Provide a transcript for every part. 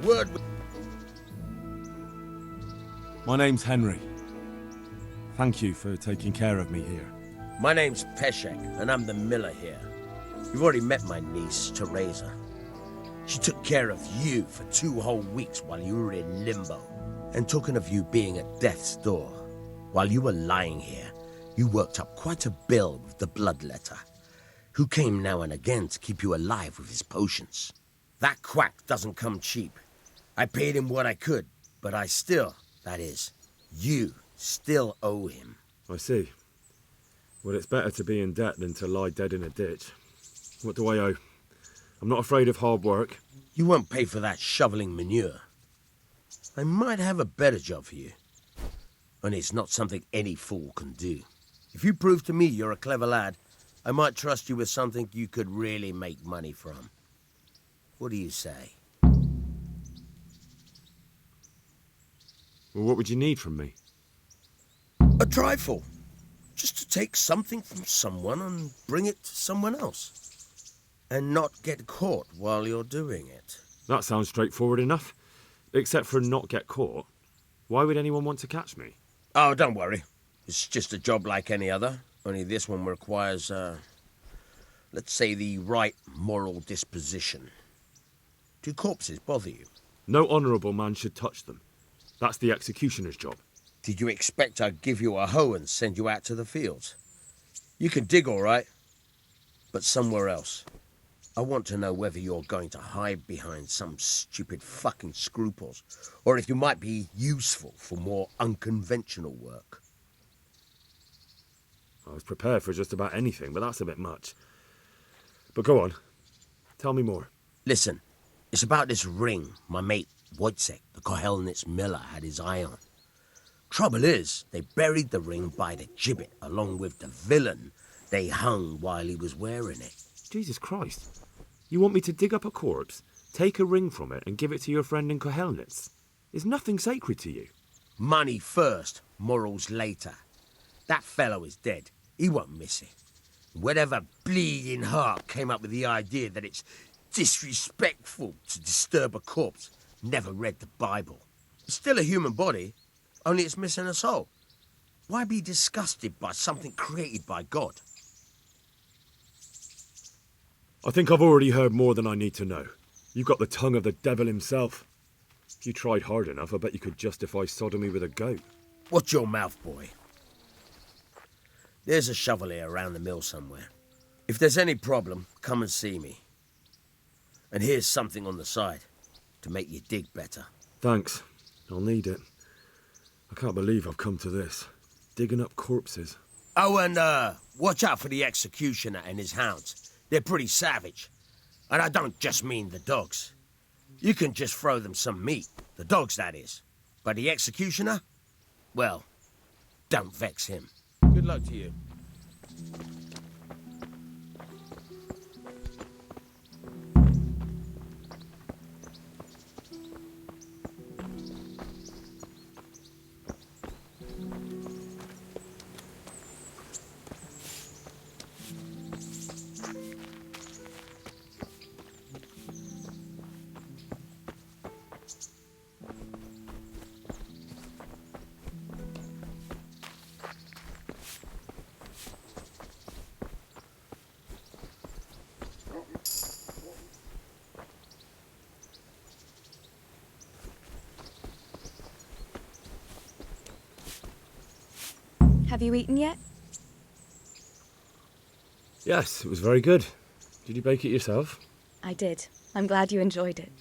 word with... My name's Henry. Thank you for taking care of me here. My name's Peshek, and I'm the miller here. You've already met my niece, Teresa. She took care of you for 2 whole weeks while you were in limbo. And talking of you being at death's door, while you were lying here, you worked up quite a bill with the bloodletter, who came now and again to keep you alive with his potions. That quack doesn't come cheap. I paid him what I could, but I still, that is, you still owe him. I see. Well, it's better to be in debt than to lie dead in a ditch. What do I owe? I'm not afraid of hard work. You won't pay for that shoveling manure. I might have a better job for you. And it's not something any fool can do. If you prove to me you're a clever lad, I might trust you with something you could really make money from. What do you say? Well, what would you need from me? A trifle. Just to take something from someone and bring it to someone else. And not get caught while you're doing it. That sounds straightforward enough. Except for not get caught. Why would anyone want to catch me? Oh, don't worry. It's just a job like any other. Only this one requires, let's say, the right moral disposition. Do corpses bother you? No honourable man should touch them. That's the executioner's job. Did you expect I'd give you a hoe and send you out to the fields? You can dig all right, but somewhere else. I want to know whether you're going to hide behind some stupid fucking scruples, or if you might be useful for more unconventional work. I was prepared for just about anything, but that's a bit much. But go on. Tell me more. Listen, it's about this ring my mate Wojciech, the Kohelnitz miller, had his eye on. Trouble is, they buried the ring by the gibbet along with the villain they hung while he was wearing it. Jesus Christ. You want me to dig up a corpse, take a ring from it, and give it to your friend in Kohelnitz? Is nothing sacred to you? Money first, morals later. That fellow is dead. He won't miss it. Whatever bleeding heart came up with the idea that it's disrespectful to disturb a corpse never read the Bible. It's still a human body, only it's missing a soul. Why be disgusted by something created by God? I think I've already heard more than I need to know. You've got the tongue of the devil himself. If you tried hard enough, I bet you could justify sodomy with a goat. Watch your mouth, boy. There's a shovel here around the mill somewhere. If there's any problem, come and see me. And here's something on the side to make you dig better. Thanks. I'll need it. I can't believe I've come to this. Digging up corpses. Oh, and watch out for the executioner and his hounds. They're pretty savage. And I don't just mean the dogs. You can just throw them some meat. The dogs, that is. But the executioner? Well, don't vex him. Good luck to you. Have you eaten yet? Yes, it was very good. Did you bake it yourself? I did. I'm glad you enjoyed it.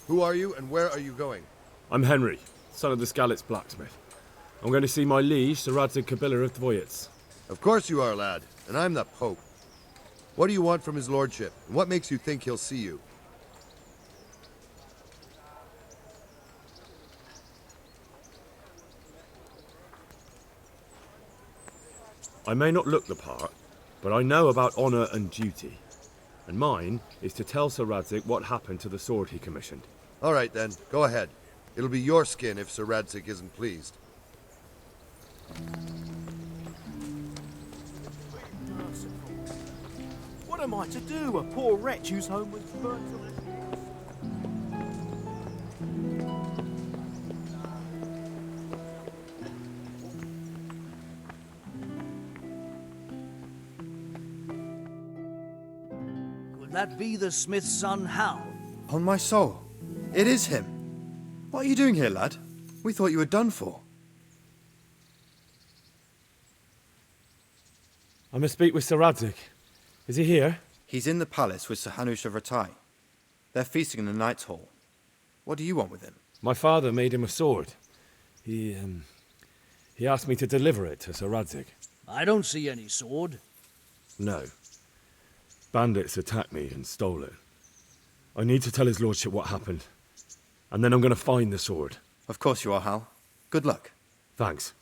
Who are you, and where are you going? I'm Henry, son of the Skalitz blacksmith. I'm going to see my liege, Sir Radzig Kobyla of Dvoyets. Of course you are, lad, and I'm the Pope. What do you want from his lordship, and what makes you think he'll see you? I may not look the part, but I know about honour and duty. And mine is to tell Sir Radzig what happened to the sword he commissioned. All right then, go ahead. It'll be your skin if Sir Radzig isn't pleased. What am I to do? A poor wretch whose home was burnt to the... Could that be the smith's son, Hal? On my soul, it is him. What are you doing here, lad? We thought you were done for. I must speak with Sir Radzig. Is he here? He's in the palace with Sir Hanush of Rattay. They're feasting in the Knight's Hall. What do you want with him? My father made him a sword. He asked me to deliver it to Sir Radzig. I don't see any sword. No. Bandits attacked me and stole it. I need to tell his lordship what happened. And then I'm going to find the sword. Of course you are, Hal. Good luck. Thanks.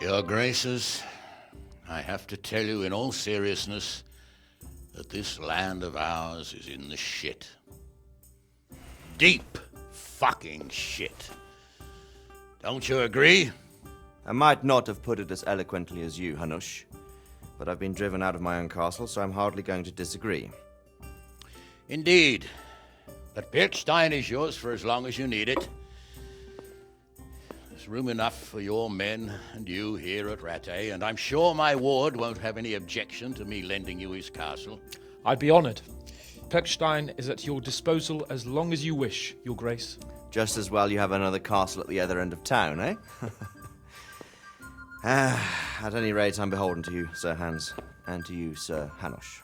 Your Graces, I have to tell you in all seriousness that this land of ours is in the shit. Deep fucking shit. Don't you agree? I might not have put it as eloquently as you, Hanush, but I've been driven out of my own castle, so I'm hardly going to disagree. Indeed. But Pirkstein is yours for as long as you need it. There's room enough for your men and you here at Rattay, and I'm sure my ward won't have any objection to me lending you his castle. I'd be honored. Pirkstein is at your disposal as long as you wish, Your Grace. Just as well you have another castle at the other end of town, eh? At any rate, I'm beholden to you, Sir Hans, and to you, Sir Hanush.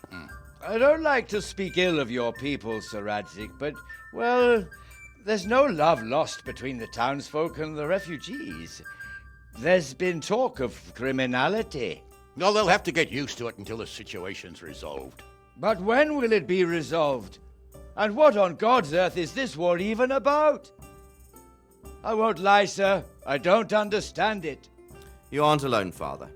I don't like to speak ill of your people, Sir Radzig, but, well, there's no love lost between the townsfolk and the refugees. There's been talk of criminality. Well, they'll have to get used to it until the situation's resolved. But when will it be resolved? And what on God's earth is this war even about? I won't lie, sir. I don't understand it. You aren't alone, Father.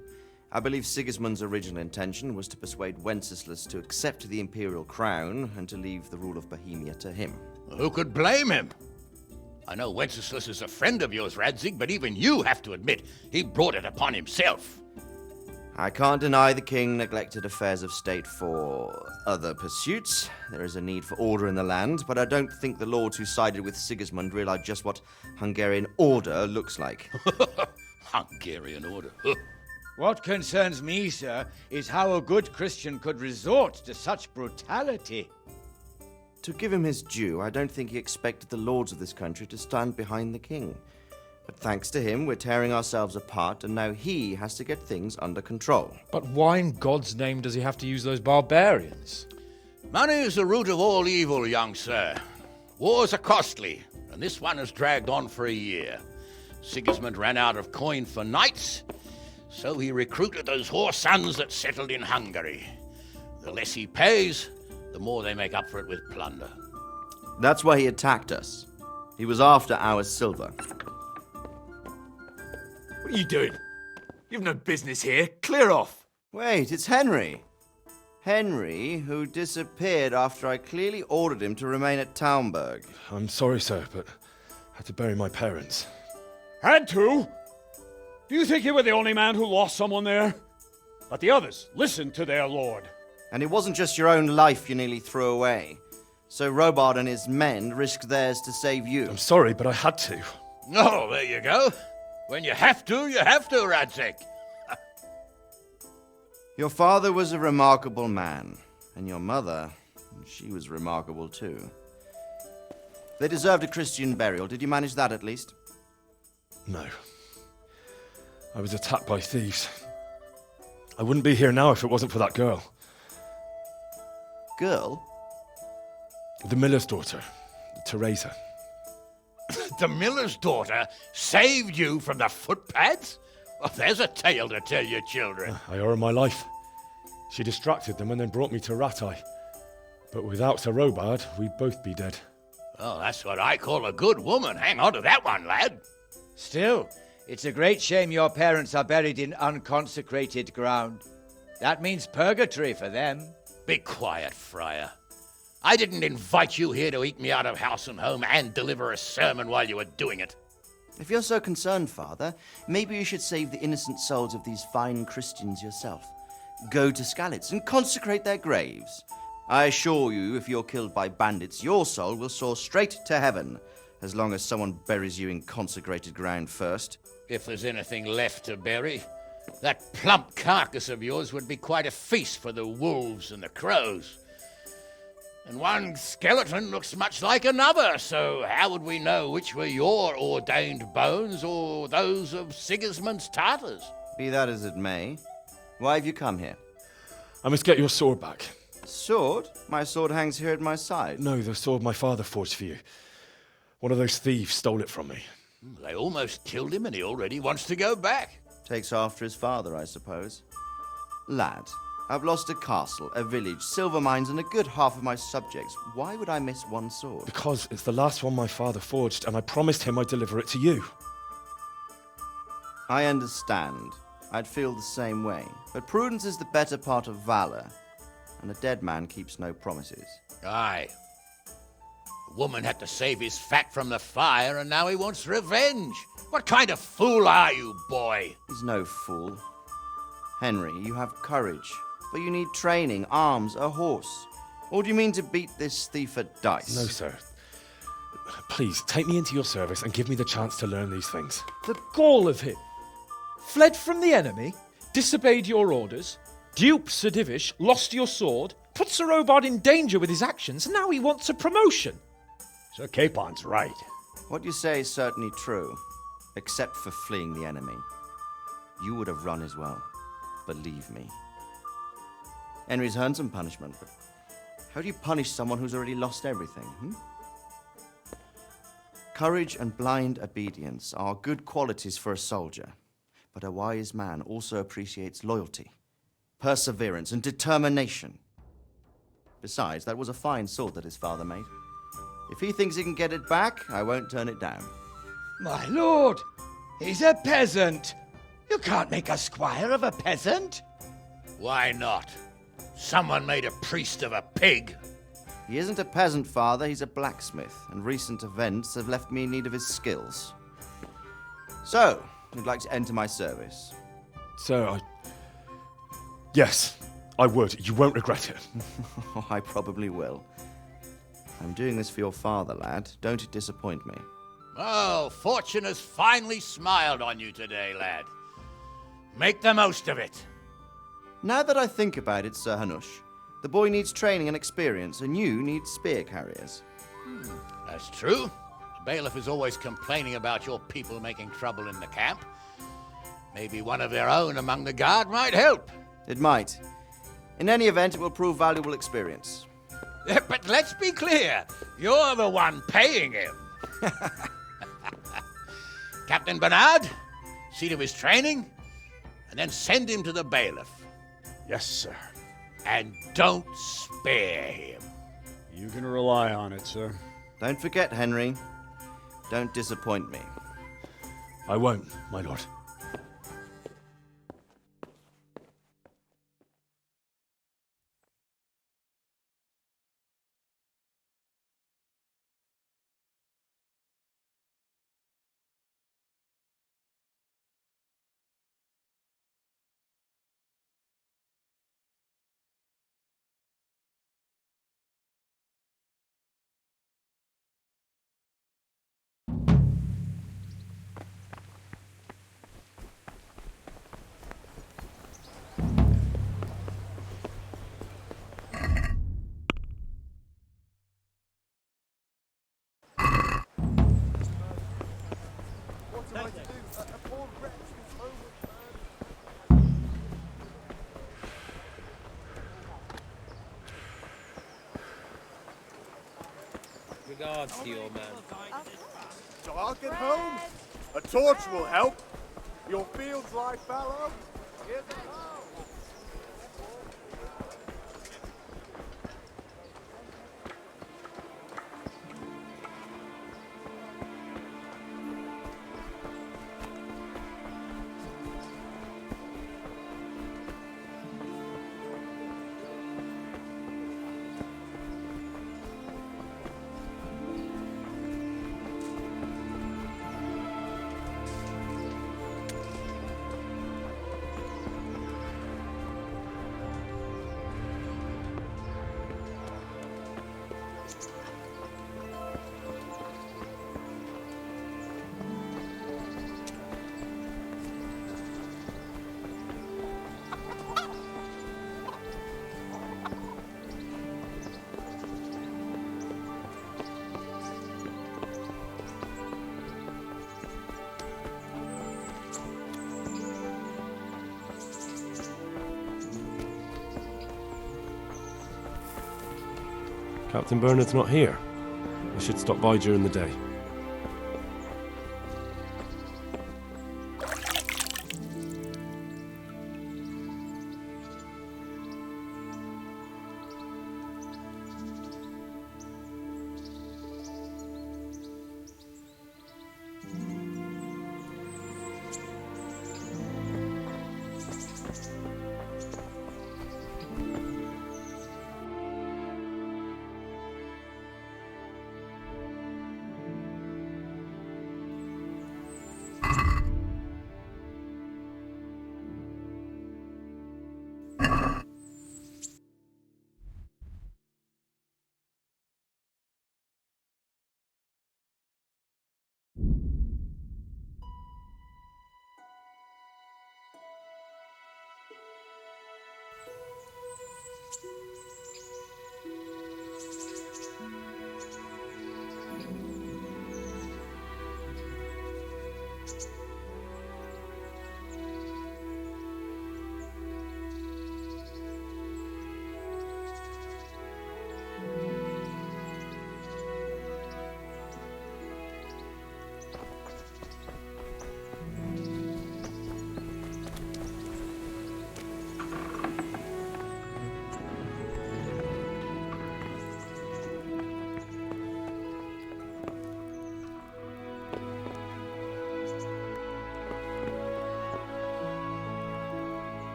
I believe Sigismund's original intention was to persuade Wenceslaus to accept the imperial crown and to leave the rule of Bohemia to him. Who could blame him? I know Wenceslaus is a friend of yours, Radzig, but even you have to admit he brought it upon himself. I can't deny the king neglected affairs of state for other pursuits. There is a need for order in the land, but I don't think the lords who sided with Sigismund realized just what Hungarian order looks like. Hungarian order. What concerns me, sir, is how a good Christian could resort to such brutality. To give him his due, I don't think he expected the lords of this country to stand behind the king. But thanks to him, we're tearing ourselves apart, and now he has to get things under control. But why in God's name does he have to use those barbarians? Money is the root of all evil, young sir. Wars are costly, and this one has dragged on for a year. Sigismund ran out of coin for knights, so he recruited those whore sons that settled in Hungary. The less he pays, the more they make up for it with plunder. That's why he attacked us. He was after our silver. What are you doing? You've no business here. Clear off. Wait, it's Henry. Henry, who disappeared after I clearly ordered him to remain at Taunberg. I'm sorry, sir, but I had to bury my parents. Had to? Do you think you were the only man who lost someone there? But the others listened to their lord. And it wasn't just your own life you nearly threw away. So Robard and his men risked theirs to save you. I'm sorry, but I had to. Oh, there you go. When you have to, Radzig. Your father was a remarkable man, and your mother, she was remarkable too. They deserved a Christian burial. Did you manage that at least? No. I was attacked by thieves. I wouldn't be here now if it wasn't for that girl. Girl? The miller's daughter, Teresa. The miller's daughter saved you from the footpads? Well, there's a tale to tell your children. I owe her my life. She distracted them and then brought me to Rattay. But without Sir Robard, we'd both be dead. Oh, that's what I call a good woman. Hang on to that one, lad. Still, it's a great shame your parents are buried in unconsecrated ground. That means purgatory for them. Be quiet, friar. I didn't invite you here to eat me out of house and home and deliver a sermon while you were doing it. If you're so concerned, Father, maybe you should save the innocent souls of these fine Christians yourself. Go to Skalitz and consecrate their graves. I assure you, if you're killed by bandits, your soul will soar straight to heaven, as long as someone buries you in consecrated ground first. If there's anything left to bury, that plump carcass of yours would be quite a feast for the wolves and the crows. And one skeleton looks much like another, so how would we know which were your ordained bones or those of Sigismund's Tartars? Be that as it may, why have you come here? I must get your sword back. Sword? My sword hangs here at my side. No, the sword my father forged for you. One of those thieves stole it from me. They almost killed him and he already wants to go back. Takes after his father, I suppose. Lad, I've lost a castle, a village, silver mines, and a good half of my subjects. Why would I miss one sword? Because it's the last one my father forged, and I promised him I'd deliver it to you. I understand. I'd feel the same way. But prudence is the better part of valor, and a dead man keeps no promises. Aye. The woman had to save his fat from the fire, and now he wants revenge. What kind of fool are you, boy? He's no fool. Henry, you have courage, but you need training, arms, a horse. Or do you mean to beat this thief at dice? No, sir. Please, take me into your service and give me the chance to learn these things. The gall of him. Fled from the enemy, disobeyed your orders, duped Sir Divish, lost your sword, put Sir Robard in danger with his actions, and now he wants a promotion. Sir Capon's right. What you say is certainly true, except for fleeing the enemy. You would have run as well, believe me. Henry's earned some punishment, but how do you punish someone who's already lost everything, Courage and blind obedience are good qualities for a soldier, but a wise man also appreciates loyalty, perseverance, and determination. Besides, that was a fine sword that his father made. If he thinks he can get it back, I won't turn it down. My lord, he's a peasant. You can't make a squire of a peasant. Why not? Someone made a priest of a pig. He isn't a peasant, Father, he's a blacksmith, and recent events have left me in need of his skills. So, you'd like to enter my service? Sir, Yes, I would. You won't regret it. Oh, I probably will. I'm doing this for your father, lad. Don't it disappoint me. Oh, fortune has finally smiled on you today, lad. Make the most of it. Now that I think about it, Sir Hanush, the boy needs training and experience, and you need spear carriers. That's true. The bailiff is always complaining about your people making trouble in the camp. Maybe one of their own among the guard might help. It might. In any event, it will prove valuable experience. But let's be clear, you're the one paying him. Captain Bernard, see to his training, and then send him to the bailiff. Yes, sir. And don't spare him. You can rely on it, sir. Don't forget, Henry. Don't disappoint me. I won't, my lord. Regards to your man. So I'll get home. A torch will help. Your fields lie fallow. Here's a hoe. Captain Bernard's not here. I should stop by during the day.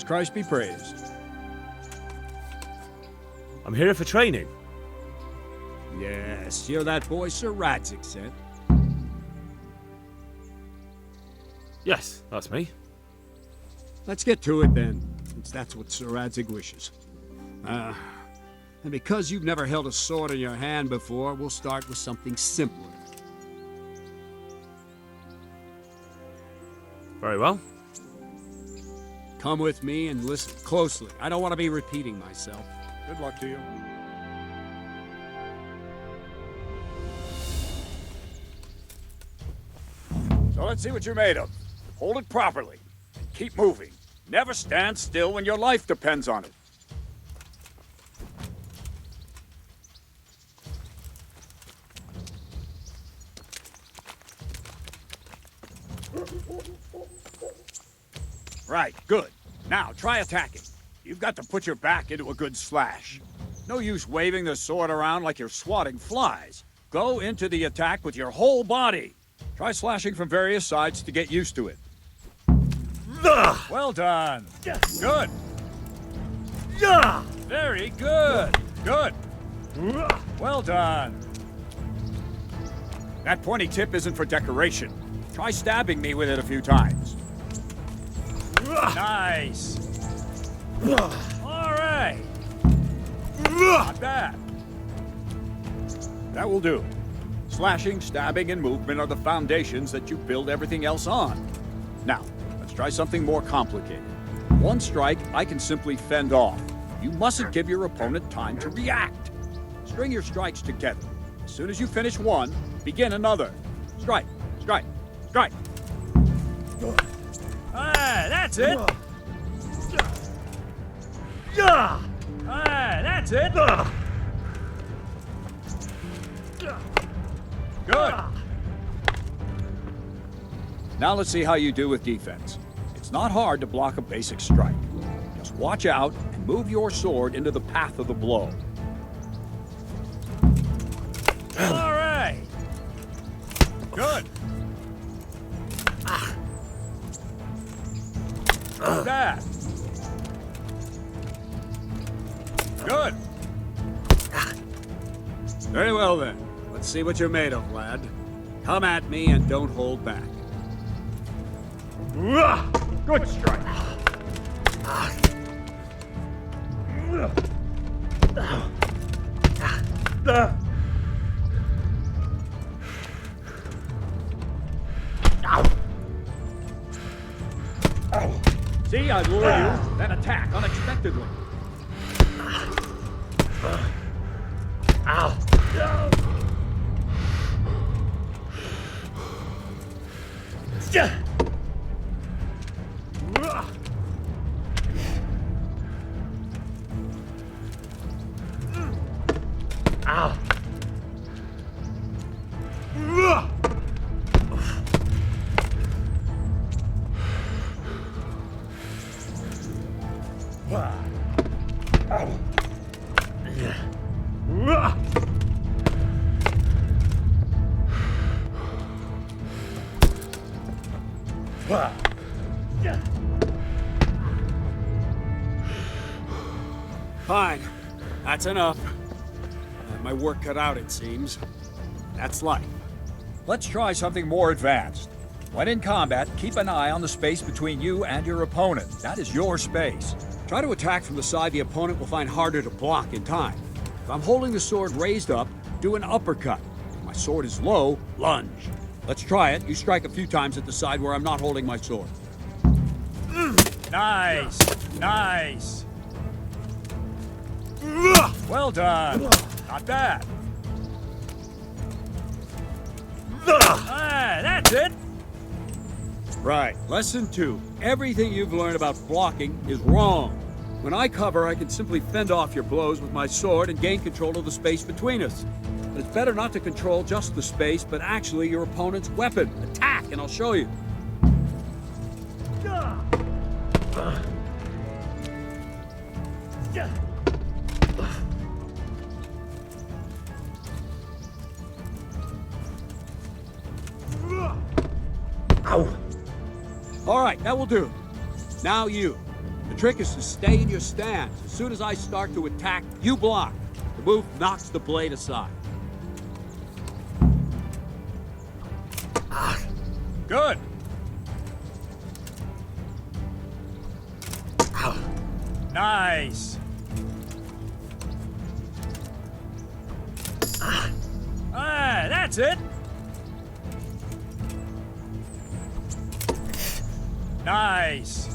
Christ be praised. I'm here for training. Yes, you're that boy Sir Radzig sent. Yes, that's me. Let's get to it then, since that's what Sir Radzig wishes. And because you've never held a sword in your hand before, we'll start with something simpler. Very well. Come with me and listen closely. I don't want to be repeating myself. Good luck to you. So let's see what you're made of. Hold it properly. And keep moving. Never stand still when your life depends on it. Right, good. Now, try attacking. You've got to put your back into a good slash. No use waving the sword around like you're swatting flies. Go into the attack with your whole body. Try slashing from various sides to get used to it. Well done. Good. Very good. Good. Well done. That pointy tip isn't for decoration. Try stabbing me with it a few times. Nice. All right. Not bad. That will do. Slashing, stabbing, and movement are the foundations that you build everything else on. Now, let's try something more complicated. One strike, I can simply fend off. You mustn't give your opponent time to react. String your strikes together. As soon as you finish one, begin another. Strike, strike, strike. Ah, that's it. Ah, that's it. Good. Now let's see how you do with defense. It's not hard to block a basic strike. Just watch out and move your sword into the path of the blow. All right. Good. Like that. Good. Very well then. Let's see what you're made of, lad. Come at me and don't hold back. Good strike. See, I lure you, then attack unexpectedly. Ow. Ow. Fine. That's enough. I have my work cut out, it seems. That's life. Let's try something more advanced. When in combat, keep an eye on the space between you and your opponent. That is your space. Try to attack from the side the opponent will find harder to block in time. If I'm holding the sword raised up, do an uppercut. If my sword is low, lunge. Let's try it. You strike a few times at the side where I'm not holding my sword. Nice! Nice! Well done! Not bad! Ah, that's it! Right. Lesson 2. Everything you've learned about blocking is wrong. When I cover, I can simply fend off your blows with my sword and gain control of the space between us. But it's better not to control just the space, but actually your opponent's weapon. Attack, and I'll show you. Ow. All right, that will do. Now you. The trick is to stay in your stance. As soon as I start to attack, you block. The move knocks the blade aside. Good. Nice. That's it. Nice.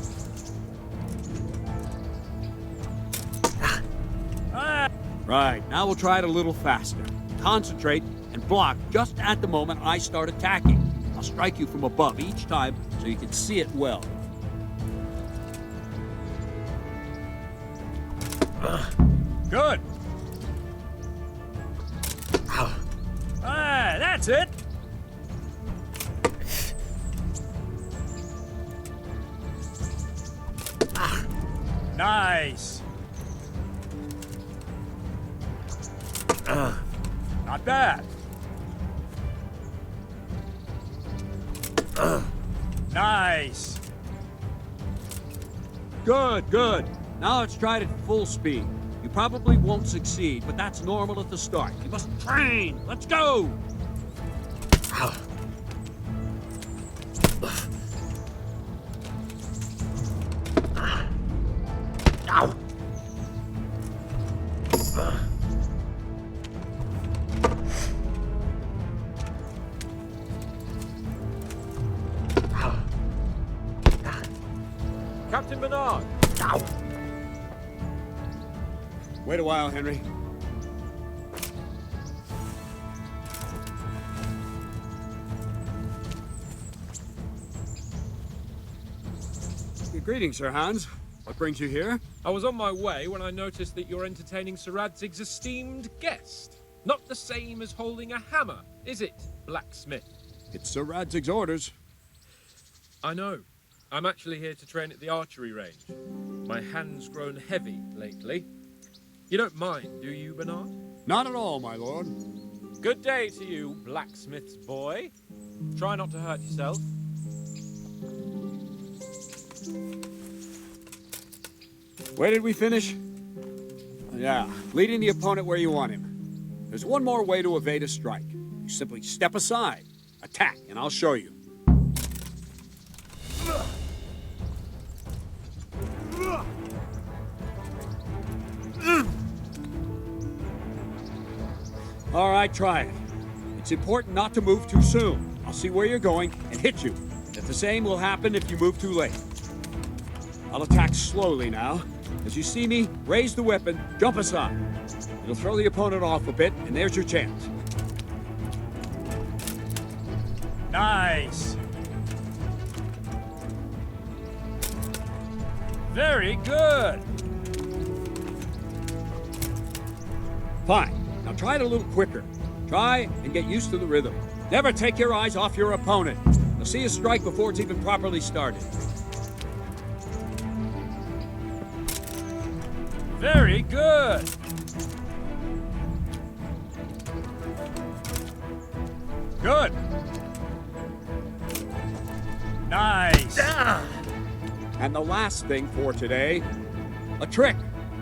Right, now we'll try it a little faster. Concentrate and block just at the moment I start attacking. I'll strike you from above each time so you can see it well. Good. That's it. Nice. Not bad. Nice. Good, good. Now let's try it at full speed. You probably won't succeed, but that's normal at the start. You must train. Let's go! Captain Bernard! Wait a while, Henry. Greetings, Sir Hans. What brings you here? I was on my way when I noticed that you're entertaining Sir Radzig's esteemed guest. Not the same as holding a hammer, is it, blacksmith? It's Sir Radzig's orders. I know. I'm actually here to train at the archery range. My hand's grown heavy lately. You don't mind, do you, Bernard? Not at all, my lord. Good day to you, blacksmith's boy. Try not to hurt yourself. Where did we finish? Yeah, leading the opponent where you want him. There's one more way to evade a strike. You simply step aside, attack, and I'll show you. All right, try it. It's important not to move too soon. I'll see where you're going and hit you. If the same will happen if you move too late. I'll attack slowly now. As you see me, raise the weapon, jump aside. It'll throw the opponent off a bit, and there's your chance. Nice. Very good. Fine. Now try it a little quicker. Try and get used to the rhythm. Never take your eyes off your opponent. You'll see a strike before it's even properly started. Very good. Good. Nice. And the last thing for today, a trick.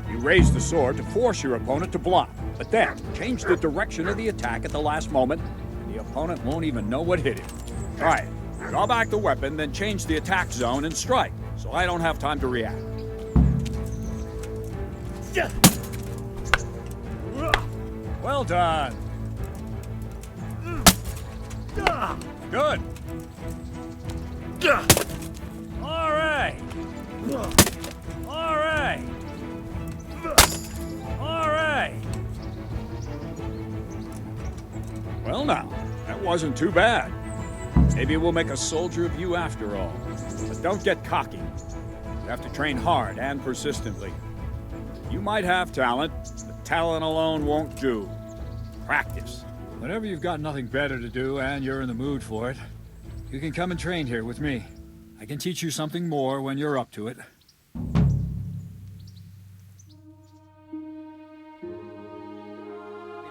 You raise the sword to force your opponent to block, but then change the direction of the attack at the last moment, and the opponent won't even know what hit him. Try it. Draw back the weapon, then change the attack zone and strike, so I don't have time to react. Well done. Good. All right. All right. All right. Well now, that wasn't too bad. Maybe we'll make a soldier of you after all. But don't get cocky. You have to train hard and persistently. You might have talent, but talent alone won't do. Practice. Whenever you've got nothing better to do and you're in the mood for it, you can come and train here with me. I can teach you something more when you're up to it.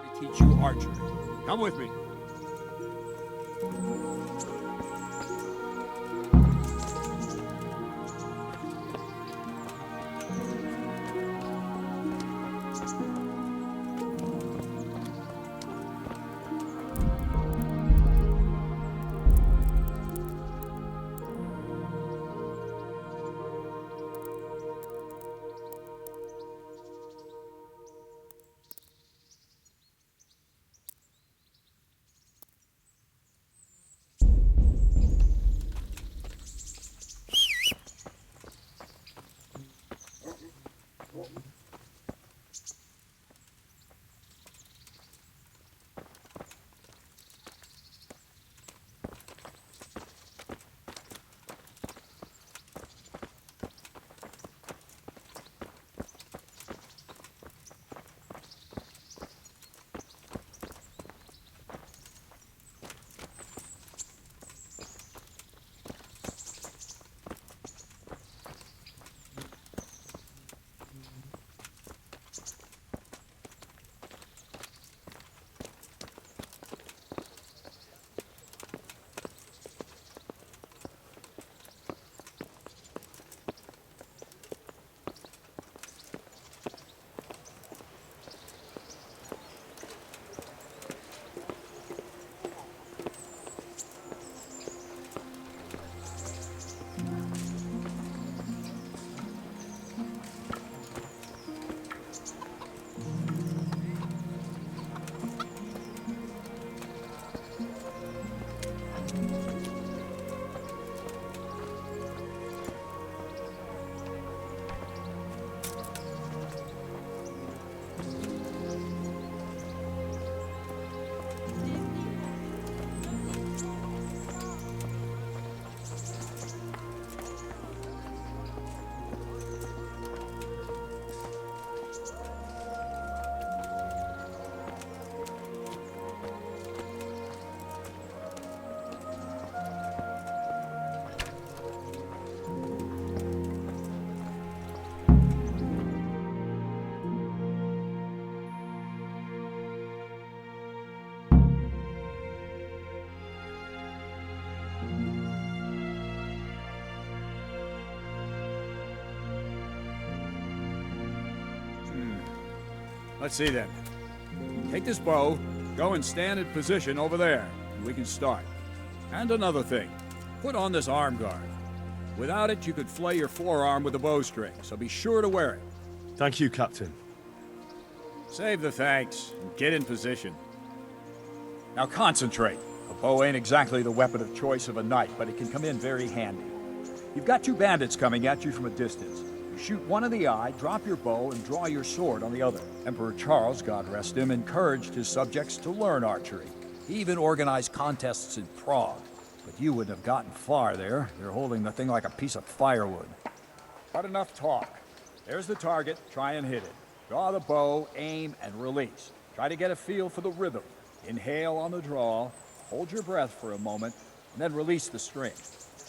To teach you archery. Come with me. Let's see then. Take this bow, go and stand in position over there, and we can start. And another thing, put on this arm guard. Without it, you could flay your forearm with a bowstring, so be sure to wear it. Thank you, Captain. Save the thanks, and get in position. Now concentrate. A bow ain't exactly the weapon of choice of a knight, but it can come in very handy. You've got two bandits coming at you from a distance. You shoot one in the eye, drop your bow, and draw your sword on the other. Emperor Charles, God rest him, encouraged his subjects to learn archery. He even organized contests in Prague. But you wouldn't have gotten far there. You're holding the thing like a piece of firewood. Got enough talk. There's the target. Try and hit it. Draw the bow, aim, and release. Try to get a feel for the rhythm. Inhale on the draw, hold your breath for a moment, and then release the string.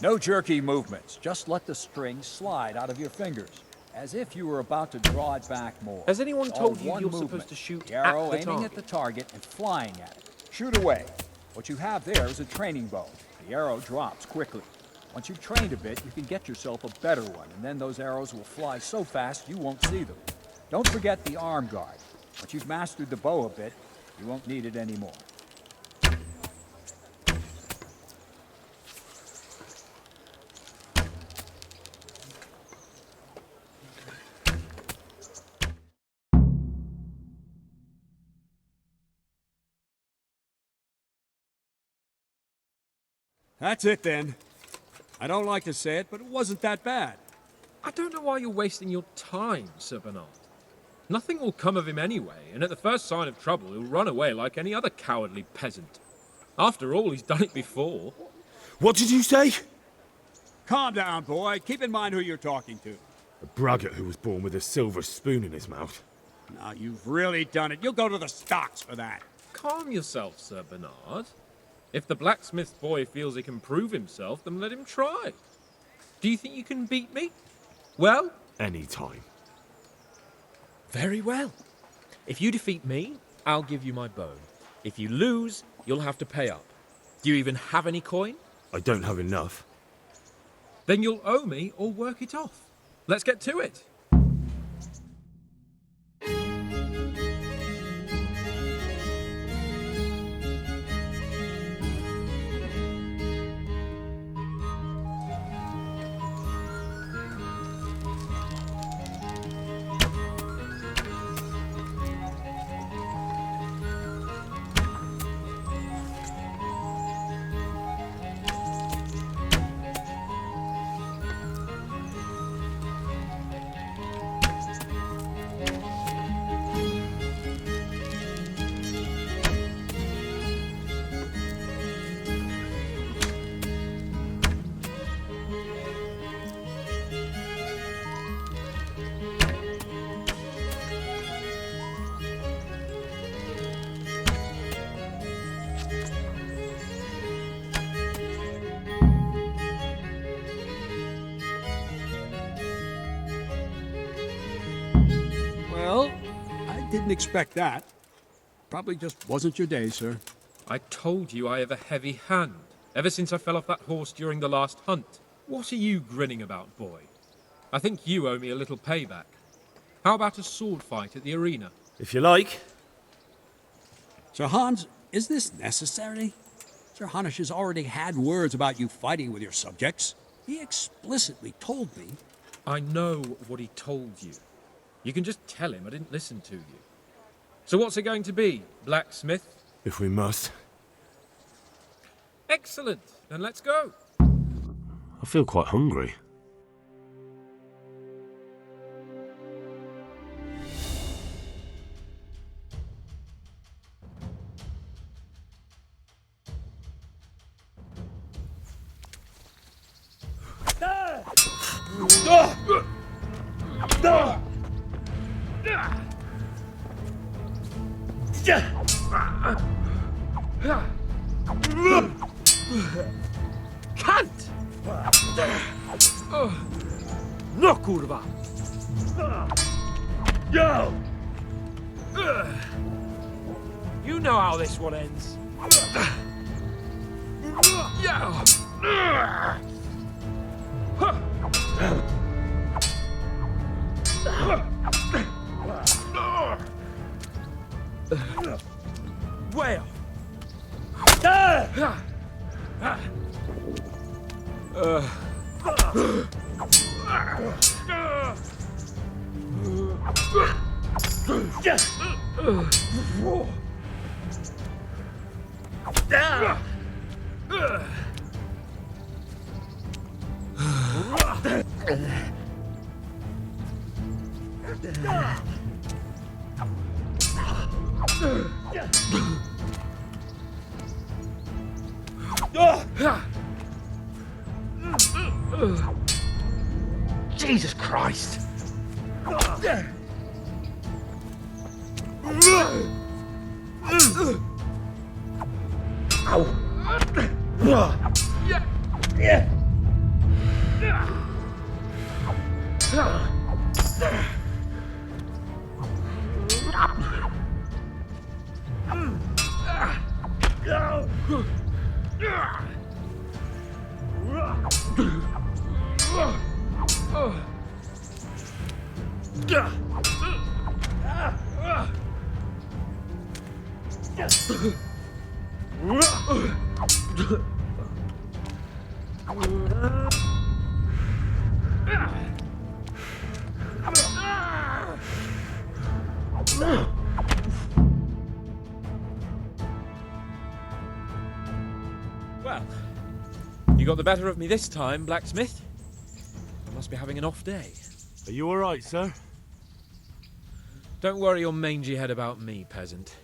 No jerky movements. Just let the string slide out of your fingers, as if you were about to draw it back more. Has anyone All told you one you're movement. supposed to shoot the arrow at the aiming target? at the target and flying at it. Shoot away. What you have there is a training bow. The arrow drops quickly. Once you've trained a bit, you can get yourself a better one, and then those arrows will fly so fast you won't see them. Don't forget the arm guard. Once you've mastered the bow a bit, you won't need it anymore. That's it then. I don't like to say it, but it wasn't that bad. I don't know why you're wasting your time, Sir Bernard. Nothing will come of him anyway, and at the first sign of trouble, he'll run away like any other cowardly peasant. After all, he's done it before. What did you say? Calm down, boy. Keep in mind who you're talking to. A braggart who was born with a silver spoon in his mouth. Now, you've really done it. You'll go to the stocks for that. Calm yourself, Sir Bernard. If the blacksmith boy feels he can prove himself, then let him try. Do you think you can beat me? Well? Any time. Very well. If you defeat me, I'll give you my bow. If you lose, you'll have to pay up. Do you even have any coin? I don't have enough. Then you'll owe me or work it off. Let's get to it. Well, I didn't expect that. Probably just wasn't your day, sir. I told you I have a heavy hand, ever since I fell off that horse during the last hunt. What are you grinning about, boy? I think you owe me a little payback. How about a sword fight at the arena? If you like. Sir Hans, is this necessary? Sir Hanush has already had words about you fighting with your subjects. He explicitly told me. I know what he told you. You can just tell him I didn't listen to you. So what's it going to be, blacksmith? If we must. Excellent. Then let's go. I feel quite hungry. Kant! No, kurwa! Yo! You know how this one ends. Jesus Christ! Well, you got the better of me this time, blacksmith. I must be having an off day. Are you alright, sir? Don't worry your mangy head about me, peasant.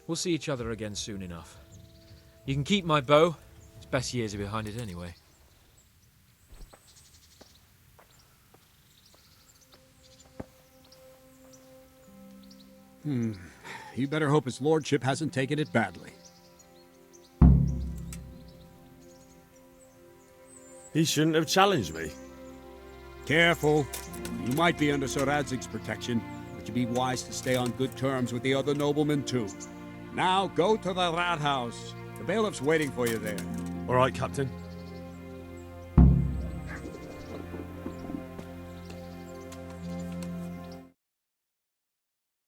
We'll see each other again soon enough. You can keep my bow. Its best years are behind it anyway. You better hope his lordship hasn't taken it badly. He shouldn't have challenged me. Careful. You might be under Sir Radzig's protection, but you'd be wise to stay on good terms with the other noblemen too. Now go to the rat house. The bailiff's waiting for you there. All right, Captain.